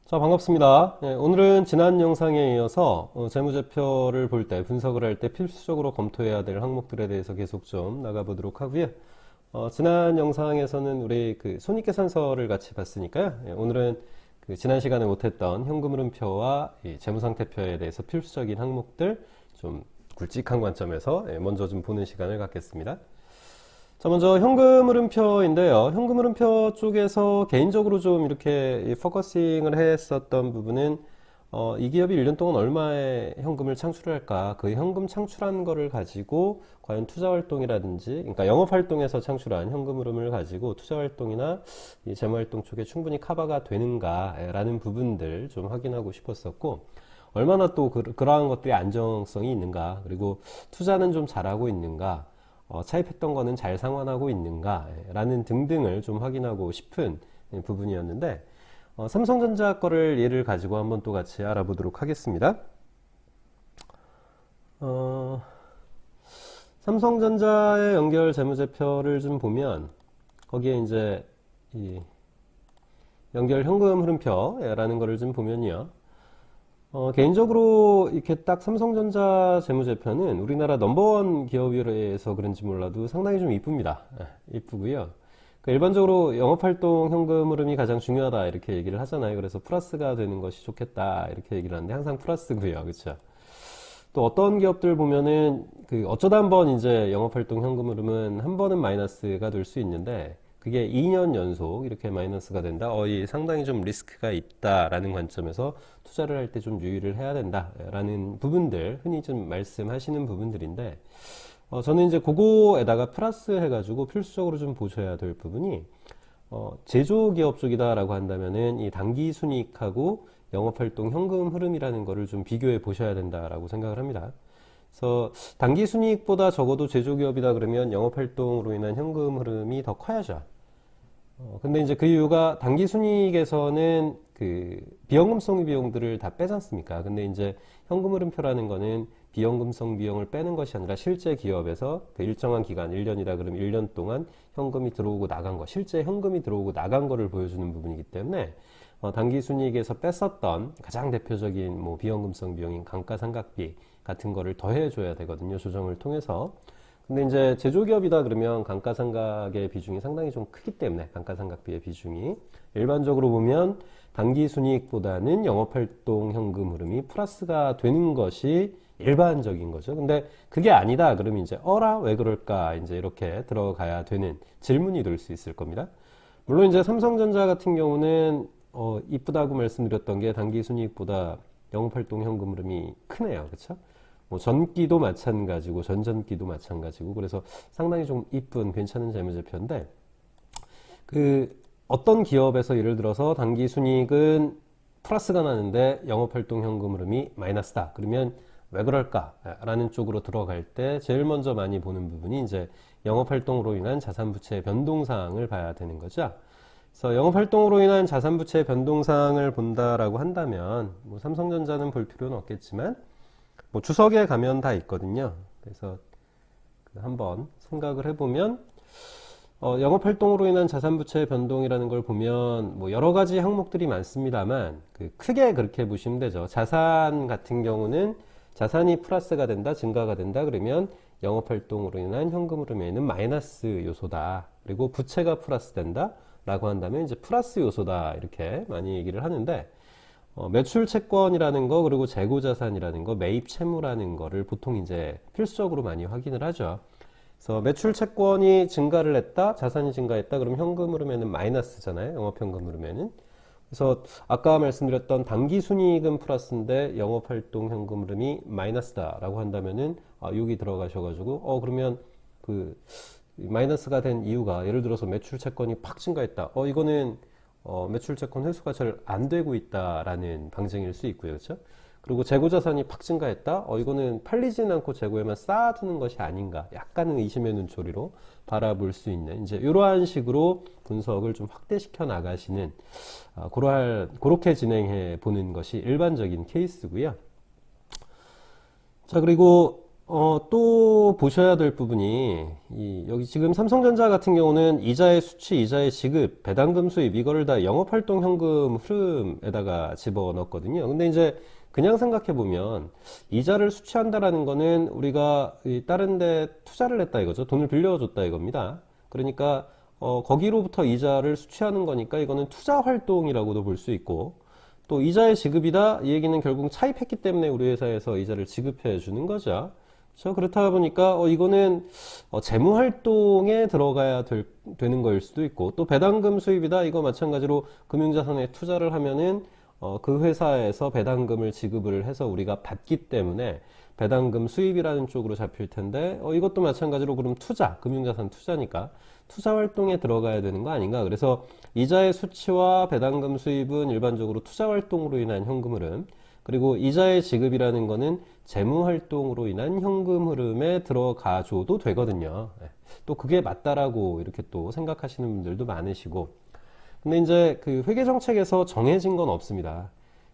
자, 반갑습니다. 오늘은 지난 영상에 이어서 재무제표를 볼 때, 분석을 할 때 필수적으로 검토해야 될 항목들에 대해서 계속 좀 나가보도록 하고요. 지난 영상에서는 우리 그 손익계산서를 같이 봤으니까요. 오늘은 그 지난 시간에 못했던 현금흐름표와 이 재무상태표에 대해서 필수적인 항목들 좀 굵직한 관점에서 먼저 좀 보는 시간을 갖겠습니다. 자, 먼저 현금흐름표인데요. 현금흐름표 쪽에서 개인적으로 좀 이렇게 포커싱을 했었던 부분은 이 기업이 1년 동안 얼마의 현금을 창출할까, 그 현금 창출한 거를 가지고 과연 투자활동이라든지, 그러니까 영업활동에서 창출한 현금 흐름을 가지고 투자활동이나 이 재무활동 쪽에 충분히 커버가 되는가라는 부분들 좀 확인하고 싶었었고, 얼마나 또 그러한 것들이 안정성이 있는가, 그리고 투자는 좀 잘하고 있는가, 차입했던 거는 잘 상환하고 있는가 라는 등등을 좀 확인하고 싶은 부분이었는데, 삼성전자 거를 예를 가지고 한번 또 같이 알아보도록 하겠습니다. 삼성전자의 연결 재무제표를 좀 보면 거기에 이제 이 연결 현금 흐름표라는 거를 좀 보면요. 개인적으로 이렇게 딱 삼성전자 재무제표는 우리나라 넘버원 기업이라서 그런지 몰라도 상당히 좀 이쁩니다. 이쁘고요. 일반적으로 영업활동 현금 흐름이 가장 중요하다 이렇게 얘기를 하잖아요. 그래서 플러스가 되는 것이 좋겠다 이렇게 얘기를 하는데 항상 플러스고요. 그렇죠? 또 어떤 기업들 보면은 그 어쩌다 한번 이제 영업활동 현금 흐름은 한 번은 마이너스가 될 수 있는데 그게 2년 연속 이렇게 마이너스가 된다. 이 상당히 좀 리스크가 있다라는 관점에서 투자를 할 때 좀 유의를 해야 된다라는 부분들 흔히 좀 말씀하시는 부분들인데 저는 이제 그거에다가 플러스 해가지고 필수적으로 좀 보셔야 될 부분이 제조기업 쪽이다라고 한다면은 이 당기 순이익하고 영업활동 현금 흐름이라는 거를 좀 비교해 보셔야 된다라고 생각을 합니다. 그래서 당기 순이익보다 적어도 제조기업이다 그러면 영업활동으로 인한 현금 흐름이 더 커야죠. 근데 이제 그 이유가 당기 순이익에서는 그 비연금성 비용들을 다 빼지 않습니까? 근데 이제 현금 흐름표라는 거는 비연금성 비용을 빼는 것이 아니라 실제 기업에서 그 일정한 기간, 1년이다 그러면 1년 동안 현금이 들어오고 나간 거, 실제 현금이 들어오고 나간 거를 보여주는 부분이기 때문에 당기 순이익에서 뺐었던 가장 대표적인 뭐 비연금성 비용인 감가상각비 같은 거를 더해줘야 되거든요. 조정을 통해서. 근데 이제 제조기업이다 그러면 감가상각의 비중이 상당히 좀 크기 때문에 감가상각비의 비중이 일반적으로 보면 당기순이익보다는 영업활동 현금 흐름이 플러스가 되는 것이 일반적인 거죠. 근데 그게 아니다 그러면 이제 어라 왜 그럴까 이제 이렇게 들어가야 되는 질문이 될 수 있을 겁니다. 물론 이제 삼성전자 같은 경우는 이쁘다고 말씀드렸던 게 당기순이익보다 영업활동 현금 흐름이 크네요. 그렇죠? 뭐 전기도 마찬가지고 전전기도 마찬가지고 그래서 상당히 좀 이쁜 괜찮은 재무제표인데 그 어떤 기업에서 예를 들어서 당기 순이익은 플러스가 나는데 영업활동 현금 흐름이 마이너스다 그러면 왜 그럴까 라는 쪽으로 들어갈 때 제일 먼저 많이 보는 부분이 이제 영업활동으로 인한 자산부채 변동사항을 봐야 되는 거죠. 그래서 영업활동으로 인한 자산부채 변동사항을 본다라고 한다면 뭐 삼성전자는 볼 필요는 없겠지만 뭐 주석에 가면 다 있거든요. 그래서 한번 생각을 해보면 영업활동으로 인한 자산부채 변동이라는 걸 보면 뭐 여러 가지 항목들이 많습니다만 크게 그렇게 보시면 되죠. 자산 같은 경우는 자산이 플러스가 된다, 증가가 된다 그러면 영업활동으로 인한 현금 흐름에는 마이너스 요소다. 그리고 부채가 플러스 된다 라고 한다면 이제 플러스 요소다 이렇게 많이 얘기를 하는데 매출 채권이라는 거 그리고 재고 자산이라는 거 매입 채무라는 거를 보통 이제 필수적으로 많이 확인을 하죠. 그래서 매출 채권이 증가를 했다, 자산이 증가했다 그러면 현금 흐름에는 마이너스잖아요. 영업 현금 흐름에는. 그래서 아까 말씀드렸던 당기 순이익은 플러스인데 영업 활동 현금 흐름이 마이너스다라고 한다면은 여기 들어가셔가지고 그러면 그 마이너스가 된 이유가 예를 들어서 매출 채권이 팍 증가했다. 이거는 매출 채권 회수가 잘 안 되고 있다라는 방증일 수 있고요. 그렇죠? 그리고 재고 자산이 팍 증가했다. 이거는 팔리진 않고 재고에만 쌓아두는 것이 아닌가. 약간은 의심의 눈초리로 바라볼 수 있는 이제 이러한 식으로 분석을 좀 확대시켜 나가시는 그렇게 진행해 보는 것이 일반적인 케이스고요. 자, 그리고 또 보셔야 될 부분이, 여기 지금 삼성전자 같은 경우는 이자의 수취, 이자의 지급, 배당금 수입, 이거를 다 영업활동 현금 흐름에다가 집어넣었거든요. 근데 이제 그냥 생각해보면, 이자를 수취한다라는 거는 우리가 다른 데 투자를 했다 이거죠. 돈을 빌려줬다 이겁니다. 그러니까, 거기로부터 이자를 수취하는 거니까 이거는 투자 활동이라고도 볼 수 있고, 또 이자의 지급이다 이 얘기는 결국 차입했기 때문에 우리 회사에서 이자를 지급해 주는 거죠. 그렇죠? 그렇다 보니까 이거는 재무 활동에 들어가야 되는 거일 수도 있고, 또 배당금 수입이다 이거 마찬가지로 금융자산에 투자를 하면은 그 회사에서 배당금을 지급을 해서 우리가 받기 때문에 배당금 수입이라는 쪽으로 잡힐 텐데, 이것도 마찬가지로 그럼 투자, 금융자산 투자니까 투자 활동에 들어가야 되는 거 아닌가. 그래서 이자의 수치와 배당금 수입은 일반적으로 투자 활동으로 인한 현금 흐름, 그리고 이자의 지급이라는 거는 재무 활동으로 인한 현금 흐름에 들어가 줘도 되거든요. 또 그게 맞다라고 이렇게 또 생각하시는 분들도 많으시고, 근데 이제 그 회계 정책에서 정해진 건 없습니다.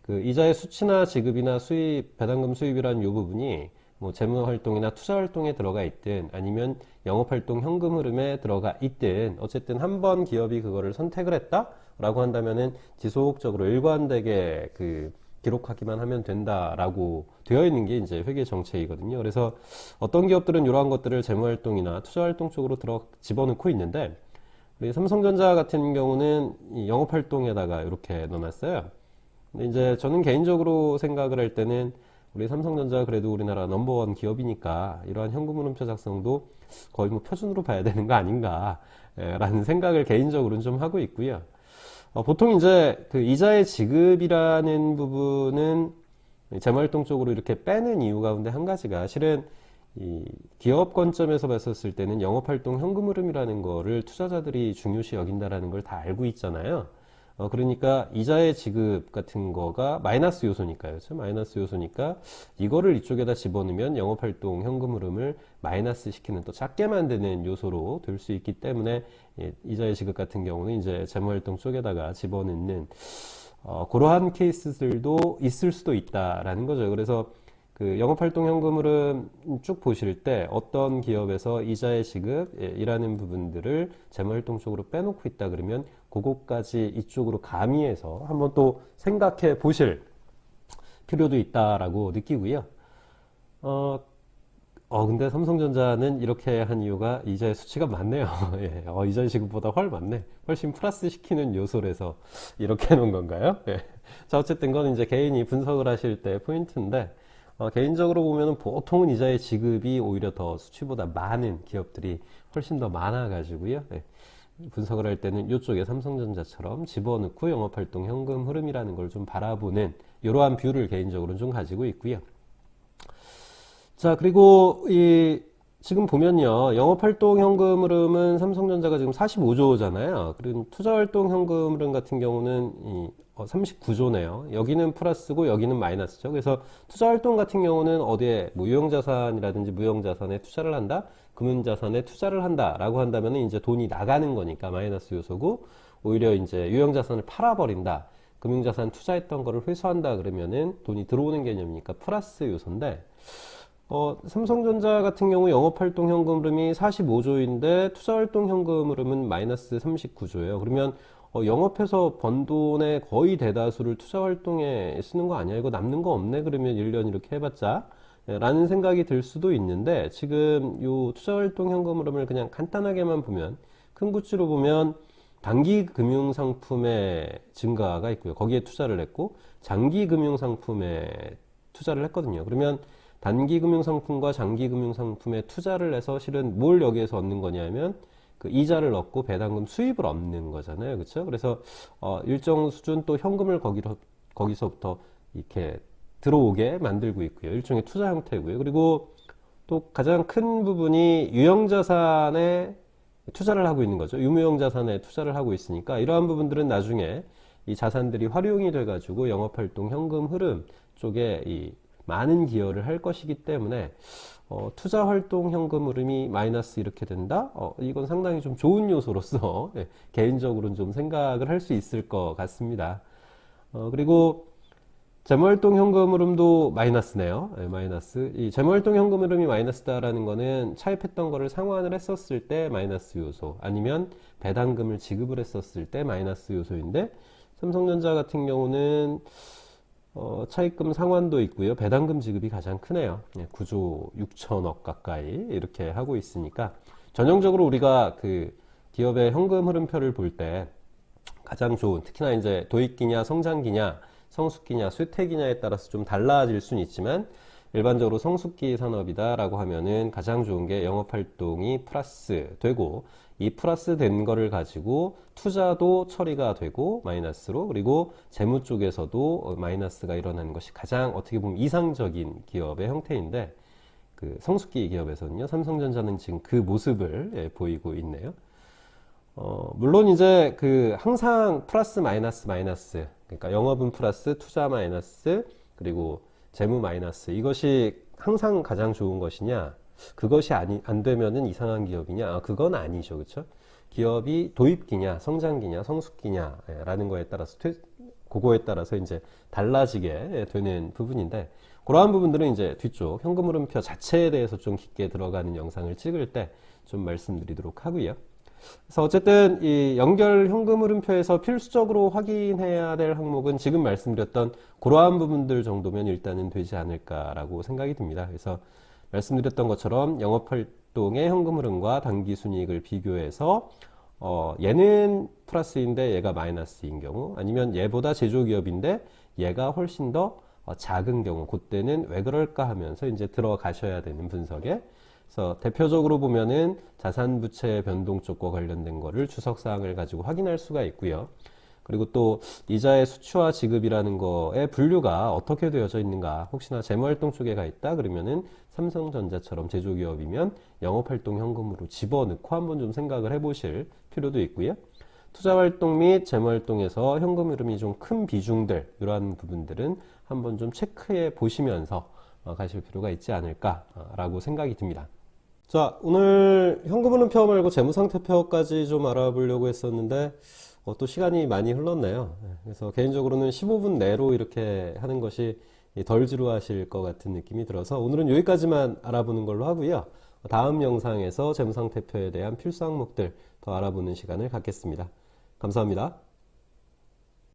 그 이자의 수치나 지급이나 수입, 배당금 수입이라는 요 부분이 뭐 재무 활동이나 투자 활동에 들어가 있든 아니면 영업 활동 현금 흐름에 들어가 있든 어쨌든 한 번 기업이 그거를 선택을 했다라고 한다면은 지속적으로 일관되게 그 기록하기만 하면 된다라고 되어 있는 게 이제 회계 정책이거든요. 그래서 어떤 기업들은 이러한 것들을 재무 활동이나 투자 활동 쪽으로 집어넣고 있는데, 우리 삼성전자 같은 경우는 이 영업 활동에다가 이렇게 넣어놨어요. 근데 이제 저는 개인적으로 생각을 할 때는 우리 삼성전자 그래도 우리나라 넘버원 기업이니까 이러한 현금 흐름표 작성도 거의 뭐 표준으로 봐야 되는 거 아닌가 라는 생각을 개인적으로는 좀 하고 있고요. 보통 이제 그 이자의 지급이라는 부분은 재무활동 쪽으로 이렇게 빼는 이유 가운데 한 가지가, 실은 이 기업 관점에서 봤었을 때는 영업활동 현금 흐름이라는 거를 투자자들이 중요시 여긴다라는 걸 다 알고 있잖아요. 그러니까 이자의 지급 같은 거가 마이너스 요소니까요. 그렇죠? 마이너스 요소니까 이거를 이쪽에다 집어넣으면 영업활동 현금 흐름을 마이너스 시키는, 또 작게 만드는 요소로 될 수 있기 때문에 이자의 지급 같은 경우는 이제 재무활동 쪽에다가 집어넣는 그러한 케이스들도 있을 수도 있다라는 거죠. 그래서 그 영업활동 현금 흐름 쭉 보실 때 어떤 기업에서 이자의 지급이라는 부분들을 재무활동 쪽으로 빼놓고 있다 그러면 그것까지 이쪽으로 가미해서 한번 또 생각해 보실 필요도 있다라고 느끼고요. 근데 삼성전자는 이렇게 한 이유가 이자의 수치가 많네요. 예, 이자의 지급보다 많네. 훨씬 플러스 시키는 요소라서 이렇게 해놓은 건가요? 예. 자, 어쨌든 그건 이제 개인이 분석을 하실 때 포인트인데, 개인적으로 보면은 보통은 이자의 지급이 오히려 더 수치보다 많은 기업들이 훨씬 더 많아가지고요. 예. 분석을 할 때는 이쪽에 삼성전자처럼 집어넣고 영업활동 현금 흐름이라는 걸 좀 바라보는 이러한 뷰를 개인적으로는 좀 가지고 있고요. 자, 그리고 지금 보면요, 영업활동 현금 흐름은 삼성전자가 지금 45조잖아요. 그리고 투자활동 현금 흐름 같은 경우는 39조네요. 여기는 플러스고 여기는 마이너스죠. 그래서 투자활동 같은 경우는 어디에 뭐 유형자산이라든지 무형자산에 투자를 한다, 금융자산에 투자를 한다라고 한다면 이제 돈이 나가는 거니까 마이너스 요소고, 오히려 이제 유형자산을 팔아버린다, 금융자산 투자했던 거를 회수한다 그러면은 돈이 들어오는 개념이니까 플러스 요소인데, 삼성전자 같은 경우 영업활동 현금 흐름이 45조인데 투자활동 현금 흐름은 마이너스 39조예요. 그러면 영업해서 번 돈의 거의 대다수를 투자활동에 쓰는 거 아니야? 이거 남는 거 없네? 그러면 1년 이렇게 해봤자 라는 생각이 들 수도 있는데, 지금 요 투자활동 현금 흐름을 그냥 간단하게만 보면, 큰 구치로 보면 단기 금융상품의 증가가 있고요. 거기에 투자를 했고 장기 금융상품에 투자를 했거든요. 그러면 단기 금융상품과 장기 금융상품에 투자를 해서 실은 뭘 여기에서 얻는 거냐면 그 이자를 얻고 배당금 수입을 얻는 거잖아요. 그렇죠? 그래서 일정 수준 또 현금을 거기서부터 이렇게 들어오게 만들고 있고요. 일종의 투자 형태고요. 그리고 또 가장 큰 부분이 유형자산에 투자를 하고 있는 거죠. 유무형자산에 투자를 하고 있으니까 이러한 부분들은 나중에 이 자산들이 활용이 돼가지고 영업활동 현금 흐름 쪽에 이 많은 기여를 할 것이기 때문에 투자활동 현금 흐름이 마이너스 이렇게 된다? 이건 상당히 좀 좋은 요소로서 개인적으로는 좀 생각을 할 수 있을 것 같습니다. 그리고 재무활동 현금 흐름도 마이너스네요. 네, 마이너스. 이 재무활동 현금 흐름이 마이너스다라는 거는 차입했던 거를 상환을 했었을 때 마이너스 요소, 아니면 배당금을 지급을 했었을 때 마이너스 요소인데, 삼성전자 같은 경우는 차입금 상환도 있고요. 배당금 지급이 가장 크네요. 9조 6천억 가까이 이렇게 하고 있으니까, 전형적으로 우리가 그 기업의 현금 흐름표를 볼 때 가장 좋은, 특히나 이제 도입기냐 성장기냐 성숙기냐 쇠퇴기냐에 따라서 좀 달라질 수는 있지만, 일반적으로 성숙기 산업이다라고 하면은 가장 좋은 게 영업활동이 플러스 되고, 이 플러스 된 거를 가지고 투자도 처리가 되고 마이너스로, 그리고 재무 쪽에서도 마이너스가 일어나는 것이 가장 어떻게 보면 이상적인 기업의 형태인데, 그 성숙기 기업에서는요, 삼성전자는 지금 그 모습을 보이고 있네요. 물론 이제 그 항상 플러스 마이너스 마이너스, 그러니까 영업은 플러스 투자 마이너스 그리고 재무 마이너스, 이것이 항상 가장 좋은 것이냐, 그것이 안 되면은 이상한 기업이냐, 그건 아니죠. 그렇죠? 기업이 도입기냐 성장기냐 성숙기냐라는 거에 따라서 그거에 따라서 이제 달라지게 되는 부분인데, 그러한 부분들은 이제 뒤쪽 현금 흐름표 자체에 대해서 좀 깊게 들어가는 영상을 찍을 때 좀 말씀드리도록 하고요. 그래서 어쨌든 이 연결 현금 흐름표에서 필수적으로 확인해야 될 항목은 지금 말씀드렸던 그러한 부분들 정도면 일단은 되지 않을까라고 생각이 듭니다. 그래서 말씀드렸던 것처럼 영업활동의 현금 흐름과 당기순이익을 비교해서 얘는 플러스인데 얘가 마이너스인 경우, 아니면 얘보다 제조기업인데 얘가 훨씬 더 작은 경우, 그때는 왜 그럴까 하면서 이제 들어가셔야 되는 분석에, 그래서 대표적으로 보면은 자산부채 변동 쪽과 관련된 거를 주석사항을 가지고 확인할 수가 있고요. 그리고 또 이자의 수취화 지급이라는 거의 분류가 어떻게 되어져 있는가, 혹시나 재무활동 쪽에 가 있다 그러면은 삼성전자처럼 제조기업이면 영업활동 현금으로 집어넣고 한번 좀 생각을 해보실 필요도 있고요. 투자활동 및 재무활동에서 현금 흐름이 좀 큰 비중들, 이러한 부분들은 한번 좀 체크해 보시면서 가실 필요가 있지 않을까라고 생각이 듭니다. 자, 오늘 현금 흐름표 말고 재무상태표까지 좀 알아보려고 했었는데 또 시간이 많이 흘렀네요. 그래서 개인적으로는 15분 내로 이렇게 하는 것이 덜 지루하실 것 같은 느낌이 들어서 오늘은 여기까지만 알아보는 걸로 하고요. 다음 영상에서 재무상태표에 대한 필수 항목들 더 알아보는 시간을 갖겠습니다. 감사합니다.